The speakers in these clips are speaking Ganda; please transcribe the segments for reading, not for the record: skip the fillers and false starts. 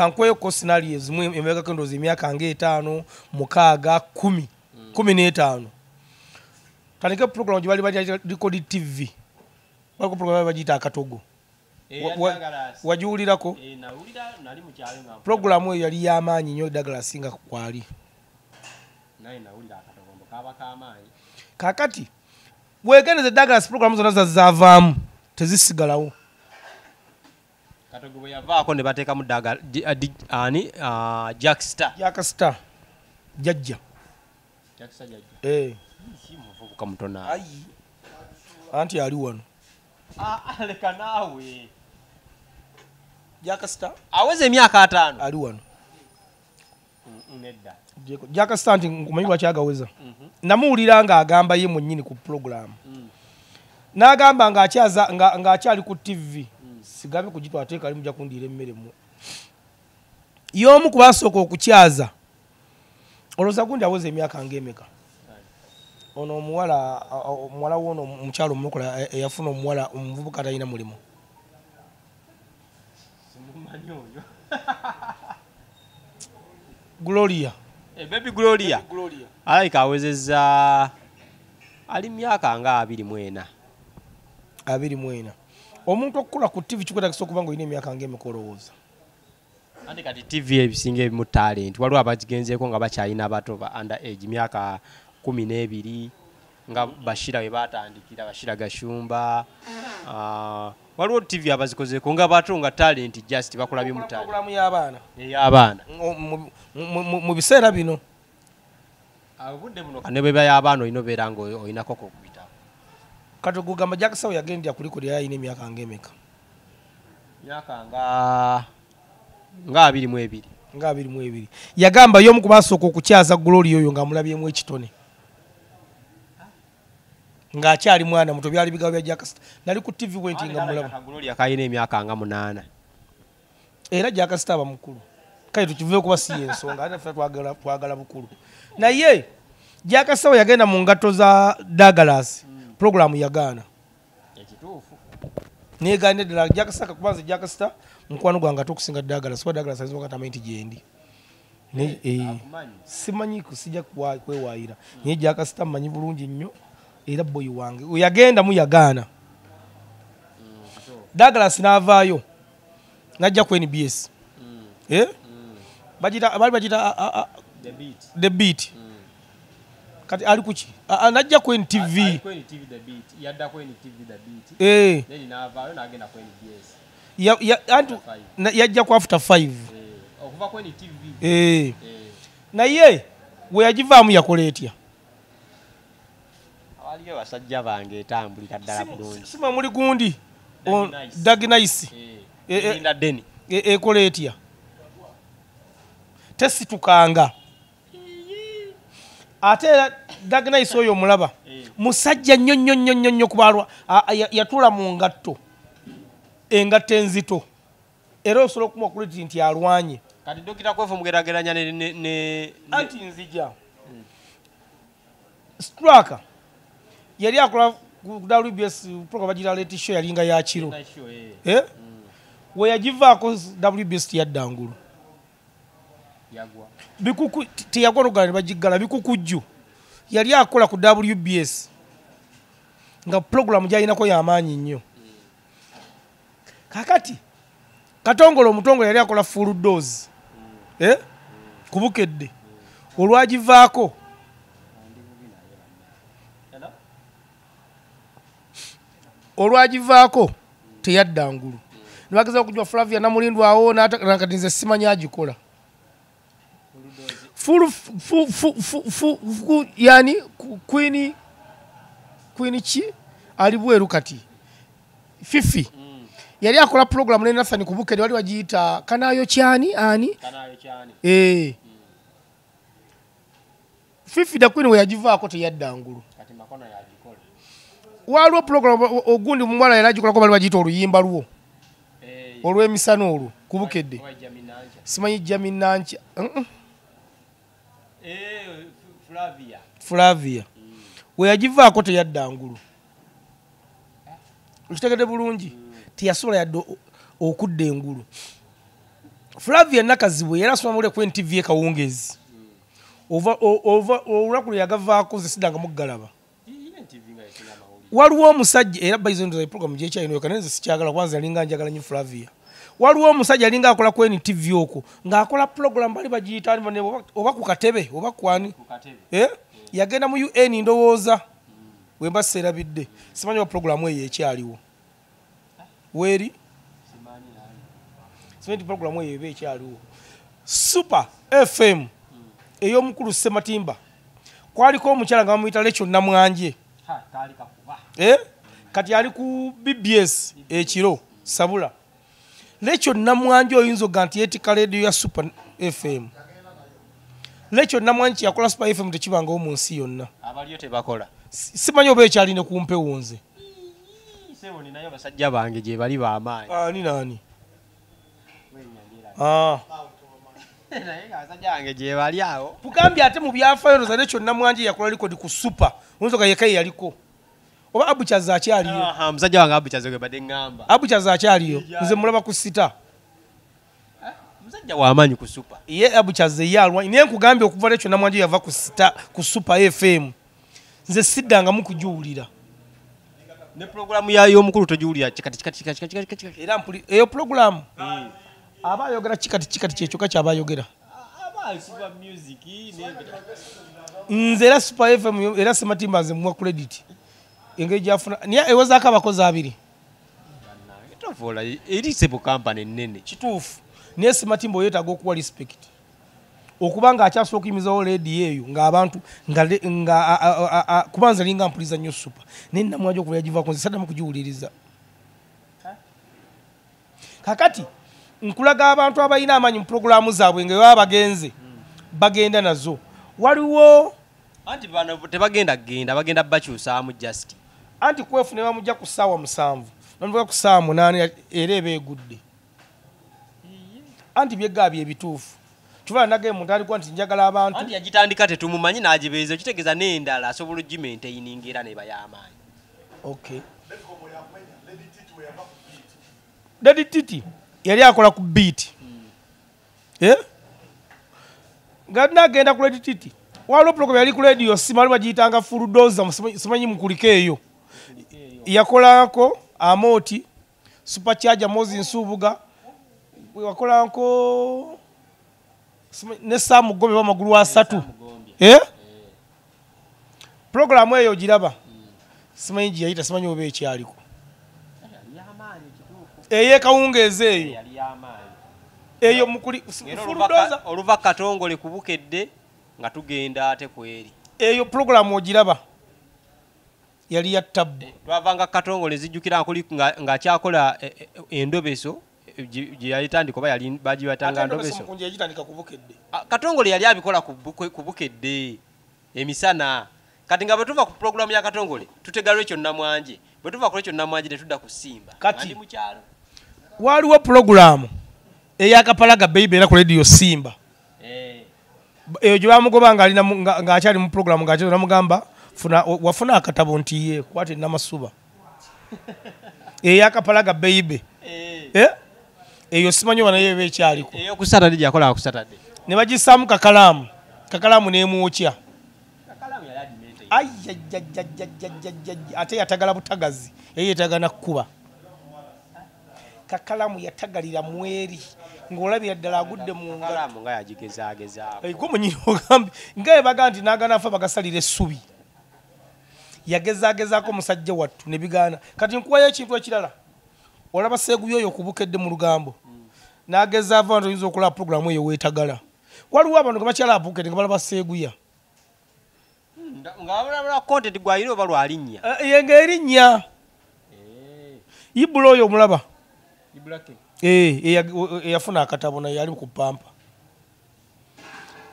kankweko scenarios mu emeka kendozi emyaka nga 5 6 10 15 kanike program jibali baje record TV bako program bajita akatogo wajuulirako nawulira nali mu kyalo nga program eyo yali yamanyi nnyo Douglas nga kwali naye nawulira akatogo kaba kamaanyi kakati wegeneze Douglas program zonna zavaamu tezisigalawo katogo yavaako ne bateeka mu Douglas ani Jackstar jajja si muvubuka mutona ayi anti ali wano leka naawe Jackstar aweze emyaka 5 ali wano nedda Jackstar nti nkumanyi lwaki agaweza namuwulira nga agamba ye mwennyini ku program n'agamba ng'akyali ku TV sigabe kugitwala teeka ali mujja kundiira emmere mu y'omu kubasooka okukyaza olowooza gundi aweza emyaka ng'emeka ono omuwala woono omukyalo omulokola eyafuna omuvubuka talina mulimu Gloria baby Gloria alayika awezezza ali myaka nga 24 omuntu okukula ku TV kikwetagisa okuba nga olina emyaka ng'emeka olowooza andi kati TV ebisinga ebimu talent waliwo abagigenzeeko nga bakyalina abato ba under age myaka 12 nga Bashira we batandikira Bashira Gashumba waliwo TV abazikozeeko nga bato nga talent just bakulabye mu talent program y'abaana mu biseera bino obudde buno ne bwe y'abaana olina obeera nga olinako kokubita kati okugamba Jackson yagendera kuliko lya yina emyaka ng'emeka myaka nga 22 yagamba y'omu kubasooka okukyaza Gloria oyo ng'amulabyemu ekitone ng'akyali mwana muto byali bigabo bya Jackson nali ku TV bwenti nga mulaba Gloria kayina emyaka nga 8 era Jackson aba mukulu kale tukivuye kuba si ensonga ate ffe twagala bukulu naye Jackson yagenda mu ngato za Douglas program yagaana ekituufu negane ddala Jackson kubanza Jackson mukwano gwange atokusinga Douglas kuba Douglas azizoka tamenti gyendi simanyi kusijja kwewaayira naye Jackson mmanyi bulungi nnyo era boy wange yagenda mu yagaana Douglas n'avaayo najja ku NBS bajita the beat kati ali kuki najja ku NTV yajja ku after 5 naye we yagivaamu yakola etya waliyo basajja bange etambulira ddala bulungi sima muli gundi Dagnais ekola etya tesitukanga ate Dagnais oyo omulaba musajja nnyo kubalwa yatula mu ngatto engatto enzito era osobola okuma okuleti nti alwanye kati dokita kwefu mugerageranya ne anti nzija Straka yali akola ku WBS program bajira late show yalinga ya kiro we yagivaako WBS yaddangulu yagwa bikuku tiyagwa rugala bagigala bikukujju yali akola ku WBS nga program jayinako y'amaanyi nnyo kakati Katongolo omutongole yali akola full dose kubukedde olwagivaako teyaddangulu nibageza okujwa Flavia namulindwawo nakati nze simanyi agikola yani Queen ki ali bweru kati Fifi yali akola program ne Nathan Kubukedde wali wagiyita kanayo kyani ani Fifi da Queen we yagivaako teyaddangulu kati makono yagikola waliwo program ogundi mumwala yali agikolako bali bagiyita oluyimba lwo olw'emisana olwo Kubukedde simanyi Jaminancha Flavia we yagivaako teyaddangulu okitegedde bulungi tiyasobola yadde okudda engulu Flavia Nakazibwe era asoma mule ku NTV e Kawungezi over olwakulu yagavaako ze sidanga muggalaba waliwo omusajja era bayizo program gy'ekyayino kanenze sikyagala kwanza alinga njagala nyo Flavia waliwo omusajja alinga akola ku NTV okwo ng'akola program bali bagiyita oba ku katebe oba kwani yagenda mu UN ndowooza wemba serabidde simanyi wa program eyo ekyaliwo weri simanyi program eyo eba ekyaliwo Super FM ey'omukulu Sematimba kwaliko omukyala nga bamuyita Lecho Namwanje kati ali ku BBS ekiro Sabula Lecho Namwanje oyinza oganti yetika radio ya Super FM Lecho Namwanje yakola Super FM tekibanga mu nsi yonna abaliyo tebakola simanyi oba ekyaline kumpe wonze sebo ninayo basajja bange gye bali bamaanyi ni nani naye basajja bange gye bali awo tugambye ate mu byafaayo za Lecho Namwanje yakola likodi ku Super oyinza ogayekai yaliko oba Abuchaza akyaliyo musajja wange Abuchaza gwe badde ngamba Abuchaza akyaliyo nze mulaba ku sita musajja w'amaanyi ku Super ye Abuchaza yalwa naye nkugambye okuva Lecho Namwanje yava ku sita ku Super FM nze siddanga mu kujuwulira ne programu yayo omukulu tojuwulira kikati era mpuli eyo programu aba ayogera kikati kyekyo kyabayogera Super music nze era Super FM era Sematimba nze muwa credit engeri gyafuna niye ewozaako abakozi abiri tovola eri sebo company nene kituufu naye Sematimba oyetaaga okuwa respect okubanga akyasobola okuyimizawo leedi eyo ng'abantu kubanza linga mpuliza nnyo Super naye Namwanje okuva yagivaako nze saddamu kugiwuliriza kakati nkulaga abantu abalina amaanyi mu purogulaamu zaabwe nga baba bagenze bagenda nazo waliwo anti bano tebagenda bagenda bakyusaamu just anti kwefu ne bamujja ku ssaawa 7 namuvuga ku ssaawa 8 era eba egudde anti byeggaabye ebituufu tuvala nagaye muntu alikuwa nti njagala abantu anti yagitandika tetumumanyi n'agibeeza okitegeeza n'endala asobola ogimaintaininga era neba y'amaanyi okay Daddy Titi yali akola ku beat nga agenda ku Daddy Titi waliwo program yali ku radio simali bagiyitanga full doza simanyi mukulika eyo yakolako Amoti Super Charger Mozi Nsubuga wakolanko ne Sam Gombe ba magulu asatu program eyo giraba simanyi giyita simanyi oba ekyaliko eye Kawungezi eyo mukuli oluva Katongole kubukedde nga tugenda ate kweri eyo program ogiraba yali ya tabbu twavanga Katongole zijjukira nkuli nga akyakola endobeso gye yalitandika oba yali bagibatanga ndobeso Katongole yali abikola ku bukedde emisana kati nga bwe tuva ku program ya Katongole tutega Lecho Namwanje bwe tuva ku Lecho Namwanje tetudda kusimba kati mu kyalo waliwo program eyakapalaga baby era ku radio Simba eyo gye bamugoba nga akyali mu program nga akyo namugamba wafuna akatabo nti ye kwate namasuba eyakapalaga baby eyo simanyi wana yewe ekyaliko eyo ku Saturday gyakola ku Saturday ne bagisaamu kakalamu n'emwokya ate yatagala butagazi yetagana kuba kakalamu yatagalira mweri ng'olabira ddala agudde mu ngalamu nga yagigezaagezaawo gwe munyini ogambe nga yebaga nti n'agana afa bagasalira essubi yagezaagezaako omusajja wattu ne bigaana kati nkuwayo ekintu ekirala olaba Seeguya oyo okubukedde mu lugambo n'agezaava nti oyinza okola puroguramu eyo weetagala waliwo abantu nga bakyala abukedde nga balaba Seeguya nga content gwayira oba lwalinnya yenga erinnya Ibula oyo omulaba eyafuna akatabo naye yali ku pampa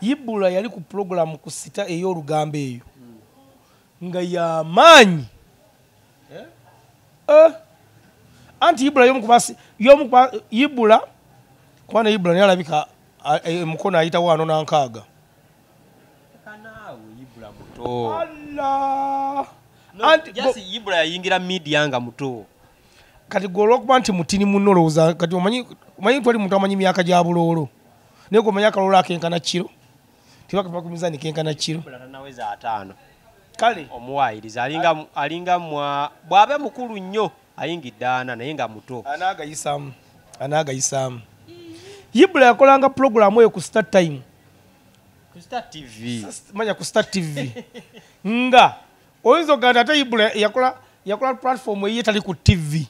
Ibula yali ku program ku sita ey'olugambo eyo nga y'amaanyi anti Ibula Ibula kubana Ibula naye alabika mukono ayita wano nankaaga Ibula yayingira media nga muto kati gwe olwokuba nti mutini muno olowooza kati omanyi twali muntu amanyi myaka gya buloolo naye gwe omanyi akaloolo akenkana kiro tibakava ku mizaani kenkana kiro tanaweza 5 kale omuwaayiriza alinga bw'abe mukulu nnyo ayingidde 4 naye nga muto anaagayisaamu Ibula yakolanga programu eyo ku Start Time manya ku Start TV nga oyinza okugamba ate Ibula yakola platform eyo etali ku TV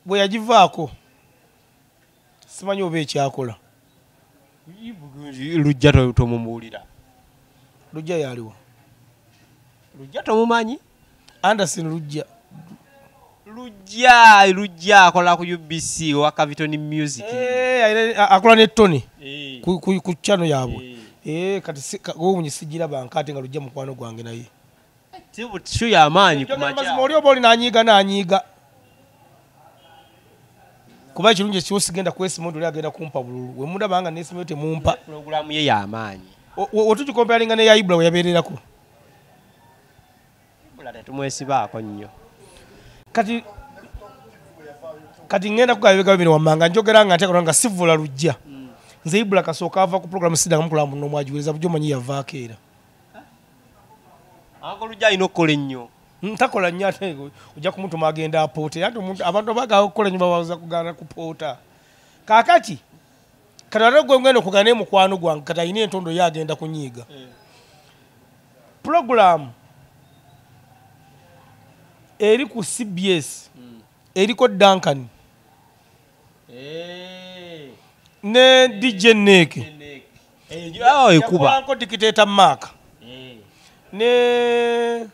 bwe yagivaako simanyi oba ekyakola Lujja tomumuwulira Lujja yaliwa Lujja tomumanyi Anderson Lujja akola ku UBC owa Caviton Music akola ne Tony ku channel yaabwe kati wowe sigira bankate nga Lujja mukwano gwange naye shu y'amaanyi kumacha oli oba oli nanyiiga kuba ekirungi ekyo sigenda kwesima oli agenda kumpa bululu we munda banga nesima temumpa programu ye y'amaanyi otukikompealinga ne ya Ibula we yabeererako Ibula tetumwesibaako nnyo kati ngenda kugabibega bino wamanga njogera nga nteekera nga sivula Lujja nze Ibula kasooka ava ku programu sidanga mukulamu n'omwajiweza bujjo manyi yavaako era Ango Lujja alina okukola ennyo ntakola nnyo ate ojja kumutuma agenda apoote ate abantu abagala okukola nnyo babaza kugaana kupoota kaakati kati ate gwe ngenda okugaana mukwano gwange kati alina entondo ye agenda kunyiiga programu eri ku CBS eriko Duncan ne DJ Nick ekuba ko Dictator Mark ne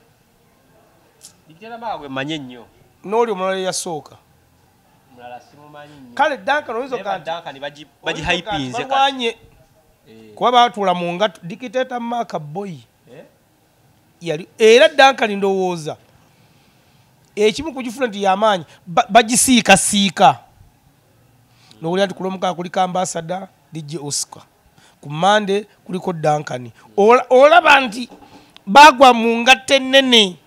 Dictator Mark gwe manye nnyo n'oli omulala yasooka mulala simumanyi nnyo kale Duncan oyinza Duncan baji hypinze kati kuba baatuula mu ngato Dictator Mark boy yali era Duncan ndowooza ekimu kugifuna nti y'amaanyi bagisiikasiika n'owulira nti kulomukala kuliko ambassador DJ Oscar ku Monday kuliko Duncan olaba nti bagwa mu ngatte ennene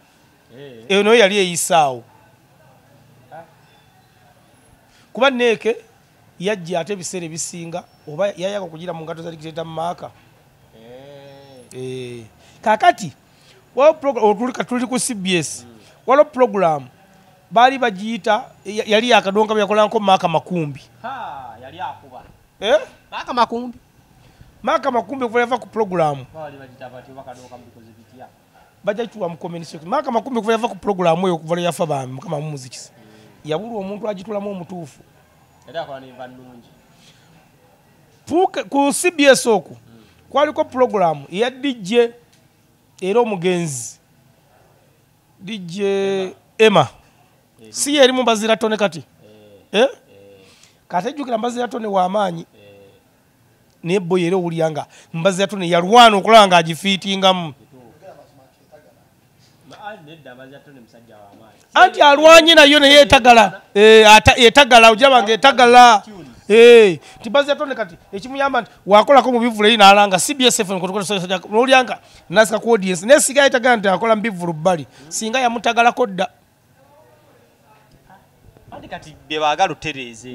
eyo nayo yali eyisaawo kuba Neeke yajja ate ebiseera ebisinga oba yayaga okugira mu ngato za Dictator Mark kakati tuli ku CBS waliwo program baali bagiyita yali yakadonka byakolanko Maaka Makumbi yali akuba Maaka Makumbi okuva yava ku programu bajja mu comment section Maaka Makumbi okuva yava ku programu eyo okuva yafa bami mukama mumuziki yabulwa omuntu agitulamu omutuufu ku CBS oku kwaliko programu eya DJ era omugenzi DJ Emma si yeri mu Mbazira Tone kati kati ejjukira Mbazira Tone w'amaanyi naye boy era owulira nga Mbazira Tone yalwana okulaba nga agifiitingamu anti alwanye nayo naye etagala ojaba nga etagala Mbazira Tone kati ekimuyamba nti wakolako mu bivulu eri n'alanga CBS FM n'owulira nga nasika ku audience naye sigaye etagala nti akola mu bivulu bbali singa yamutagalako dda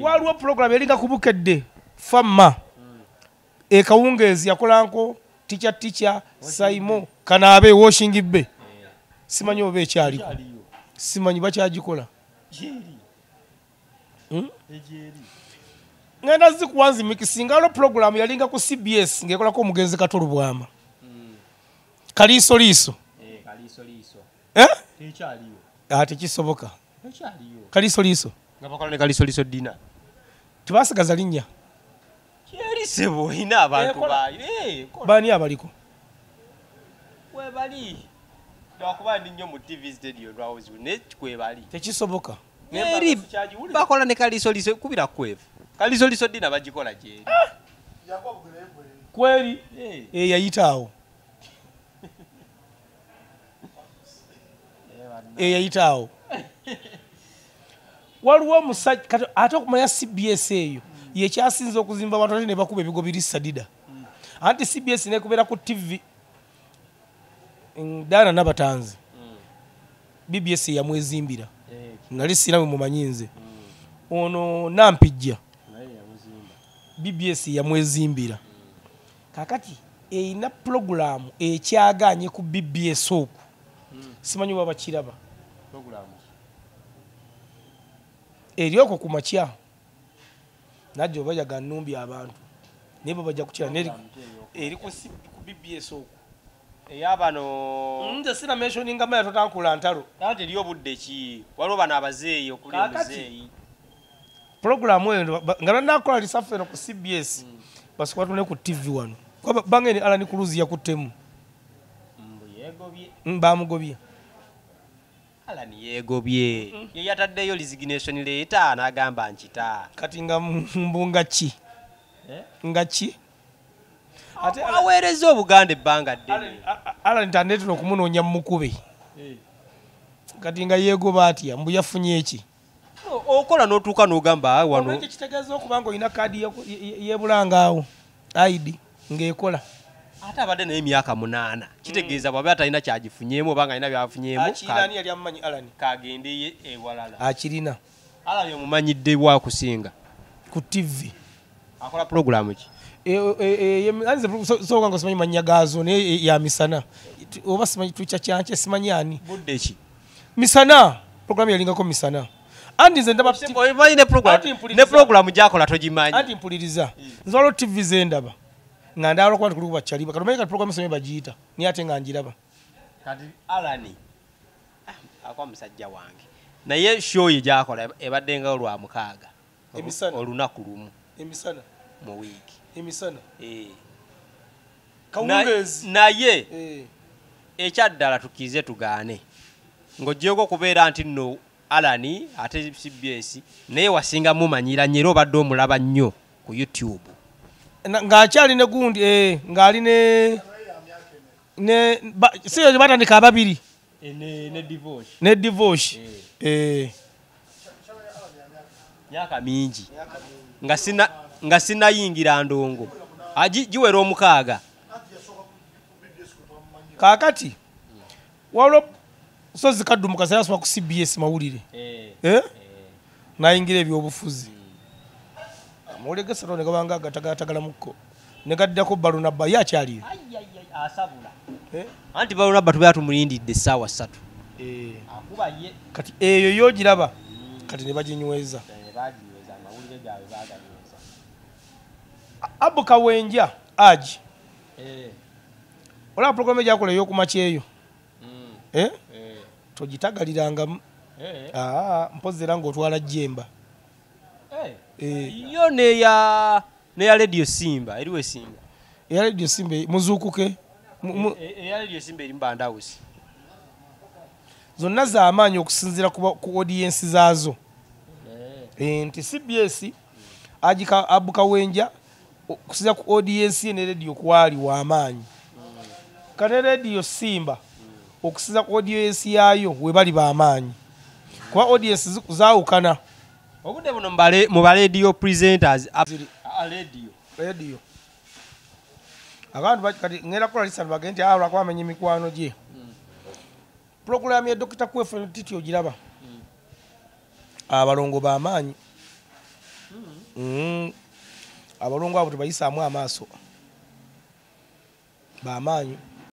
waliwo program eringa kubukedde Famma ekawungeezi yakolanko tica Saimo kanaabe washing be simanyi oba ekyaliko simanyi bakyagikola ngenda zikuwanzi mikisinga alo program yalinga ku CBS ngekolako omugenzi Katolu Bwama Kaliisoliiso tekisoboka Kaliisoliiso nga bakola ne Kaliisoliiso dina tebasigaza linnya kyerisebo ina abantu bayo bani abaliko we bali twakuba ndi nnyo mu TV studio lwawozi ne kwebali tekisoboka eri bakola ne Kaliisoliiso kubira kwevu Kaliisoliiso dina bagikola gyeri kweri yayitaawo yayitaawo waliwo omusajja kati ate okumanya CBS eyo yekyasinza okuzimba abantu ate ne bakuba ebigo biri sadida anti CBS nekubera ku TV Dana Nabatanzi BBS yamwezimbira nali sinawe mumanyinze ono Nampijja BBS yamwezimbira kakati eina program ekyaganye ku BBS oku simanyi baba kiraba program erioko ku makya najjo bajaga nnumbi abantu nibo bajja kukira eri ku BBS oku eyabano nze sina mentioning amaya totankula ntalo ate liyo budde ki waliwo bano abazeeyi okuli omuzeeyi program eno nga nakola lisafu eno ku CBS basikwatune ku TV wano kwa bangeni Alan Kuluzi yakuttemu bamugobye Alan yegobye ye yataddeyo resignation letter n'agamba nkita kati nga mbunga ki ngachi ate aweereza Obuganda ebbanga ddene Alan tandete okumunoonya mukube kati nga yegoba atya mbu yafunye eki okola n'otuuka n'ogamba wano kitegeeza okuba nga olina kaadi yebulanga awo ID ng'ekola ate abadde naye emyaka 8 kitegeeza bw'aba atalina kyagifunyeemu oba nga alina byafunyeemu akirani yali amumanyi Alan kagendeye ewalala akirina Alan omumanyidde bwakusinga ku TV akola programu ki soga ngo simanyi manya gazo naye ya misana oba simanyi tucha kyanche simanyi ani budde ki misana program yalingako misana andi nze ndaba ne program gyakola togimanyi andi mpuliriza nzalo TV zendaba nga ndalo kwandi kuluba chaliba kati mayika program sembe bagiyita ni ate nga njiraba kati Alani akwa musajja wange naye show ye gyakola ebadde nga olwa mukaaga emisana olunaku lumu emisana mu wiki emisana kawungezi naye ekyaddala tukize tugaane ng'ogyeko kubeera nti nno Alani ate CBS naye wasinga mumanyira nyero obadde omulaba nnyo ku YouTube ng'akyali ne gundi ng'ali ne siyo batandika ababiri ne divorce myaka mingi nga sinayingira ndongo giwera omukaaga kakati walo sozi kadumuka sayasoma ku CBS mawulire nayingira ebyobufuzi amulegesero ne gabanga gatagala mukko ne gaddako Balunaba yakyali asabula anti Balunaba tubeera tumulindidde essaawa 3 akuba ye kati eyo yogiraba kati ne baginyweza amawulire gaabwe baganyweza Abu Kawenja aji ola program ejakola ey'okumakya eyo togitagaliranga mpozera ng'otwala jjemba yo neya Radio Simba eriwe Simba eya Radio Simba muzuukuke eya Radio Simba eri Mbanda House zonna z'amaanyi okusinziira ku audience zaazo nti CBS agika Abu Kawenja okusinziira ku audience ye ne radio kwali w'amaanyi kane Radio Simba okusinziira ku audience yaayo we bali b'amaanyi kuba audience zaawukana obudde buno mu ba radio presenters radio abantu kati ngenda kola lisanu bagende nti lwakuba amenya emikwano gye program ya Dr. Kwefe Titi ogiraba abalongo b'amaanyi abalongo abo tebayisaamu amaaso b'amaanyi